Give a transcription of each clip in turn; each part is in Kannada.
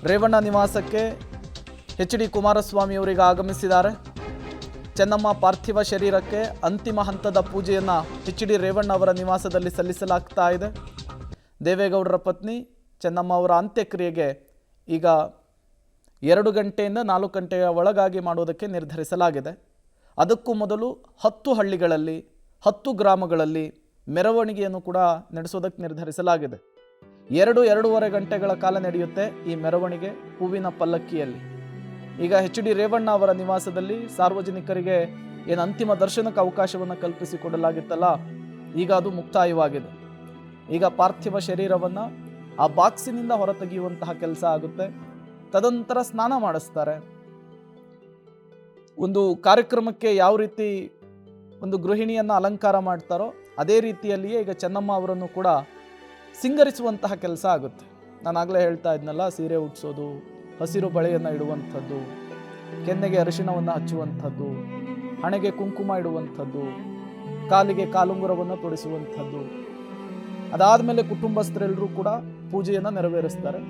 ರೇವಣ್ಣ ನಿವಾಸಕ್ಕೆ ಎಚ್.ಡಿ. ಕುಮಾರಸ್ವಾಮಿ ಅವರಿಗೆ ಆಗಮಿಸಿದ್ದಾರೆ. ಚೆನ್ನಮ್ಮ ಪಾರ್ಥಿವ ಶರೀರಕ್ಕೆ ಅಂತಿಮ ಹಂತದ ಪೂಜೆಯನ್ನು ಎಚ್.ಡಿ. ರೇವಣ್ಣ ಅವರ ನಿವಾಸದಲ್ಲಿ ಸಲ್ಲಿಸಲಾಗ್ತಾ ಇದೆ. ದೇವೇಗೌಡರ ಪತ್ನಿ ಚೆನ್ನಮ್ಮ ಅವರ ಅಂತ್ಯಕ್ರಿಯೆಗೆ ಈಗ 2 ಗಂಟೆಯಿಂದ 4 ಗಂಟೆಯ ಒಳಗಾಗಿ ಮಾಡುವುದಕ್ಕೆ ನಿರ್ಧರಿಸಲಾಗಿದೆ. ಅದಕ್ಕೂ ಮೊದಲು 10 ಹಳ್ಳಿಗಳಲ್ಲಿ 10 ಗ್ರಾಮಗಳಲ್ಲಿ ಮೆರವಣಿಗೆಯನ್ನು ಕೂಡ ನಡೆಸೋದಕ್ಕೆ ನಿರ್ಧರಿಸಲಾಗಿದೆ. 2-2.5 ಗಂಟೆಗಳ ಕಾಲ ನಡೆಯುತ್ತೆ ಈ ಮೆರವಣಿಗೆ ಹೂವಿನ ಪಲ್ಲಕ್ಕಿಯಲ್ಲಿ. ಈಗ ಎಚ್.ಡಿ. ರೇವಣ್ಣ ಅವರ ನಿವಾಸದಲ್ಲಿ ಸಾರ್ವಜನಿಕರಿಗೆ ಏನು ಅಂತಿಮ ದರ್ಶನಕ್ಕೆ ಅವಕಾಶವನ್ನು ಕಲ್ಪಿಸಿಕೊಡಲಾಗಿತ್ತಲ್ಲ, ಈಗ ಅದು ಮುಕ್ತಾಯವಾಗಿದೆ. ಈಗ ಪಾರ್ಥಿವ ಶರೀರವನ್ನು ಆ ಬಾಕ್ಸಿನಿಂದ ಹೊರತೆಗೆಯುವಂತಹ ಕೆಲಸ ಆಗುತ್ತೆ. ತದನಂತರ ಸ್ನಾನ ಮಾಡಿಸ್ತಾರೆ. ಒಂದು ಕಾರ್ಯಕ್ರಮಕ್ಕೆ ಯಾವ ರೀತಿ ಒಂದು ಗೃಹಿಣಿಯನ್ನು ಅಲಂಕಾರ ಮಾಡ್ತಾರೋ ಅದೇ ರೀತಿಯಲ್ಲಿಯೇ ಈಗ ಚೆನ್ನಮ್ಮ ಅವರನ್ನು ಕೂಡ ಸಿಂಗರಿಸುವಂತಹ ಕೆಲಸ ಆಗುತ್ತೆ. ನಾನಾಗಲೇ ಹೇಳ್ತಾ ಇದ್ನಲ್ಲ, ಸೀರೆ ಉಟ್ಸೋದು, ಹಸಿರು ಬಳೆಯನ್ನು ಇಡುವಂಥದ್ದು, ಕೆನ್ನೆಗೆ ಅರಿಶಿಣವನ್ನು ಹಚ್ಚುವಂಥದ್ದು, ಹಣೆಗೆ ಕುಂಕುಮ ಇಡುವಂಥದ್ದು, ಕಾಲಿಗೆ ಕಾಲುಂಗುರವನ್ನು ತೊಡಿಸುವಂಥದ್ದು. ಅದಾದಮೇಲೆ ಕುಟುಂಬಸ್ಥರೆಲ್ಲರೂ ಕೂಡ ಪೂಜೆಯನ್ನು ನೆರವೇರಿಸ್ತಾರೆ.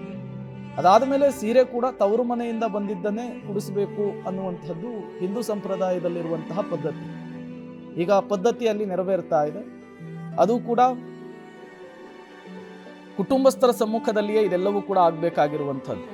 ಅದಾದಮೇಲೆ ಸೀರೆ ಕೂಡ ತವರು ಮನೆಯಿಂದ ಬಂದಿದ್ದನ್ನೇ ಉಡಿಸಬೇಕು ಅನ್ನುವಂಥದ್ದು ಹಿಂದೂ ಸಂಪ್ರದಾಯದಲ್ಲಿರುವಂತಹ ಪದ್ಧತಿ. ಈಗ ಪದ್ಧತಿಯಲ್ಲಿ ನೆರವೇರ್ತಾ ಇದೆ. ಅದು ಕೂಡ ಕುಟುಂಬಸ್ಥರ ಸಮ್ಮುಖದಲ್ಲಿಯೇ ಇದೆಲ್ಲವೂ ಕೂಡ ಆಗಬೇಕಾಗಿರುವಂಥದ್ದು.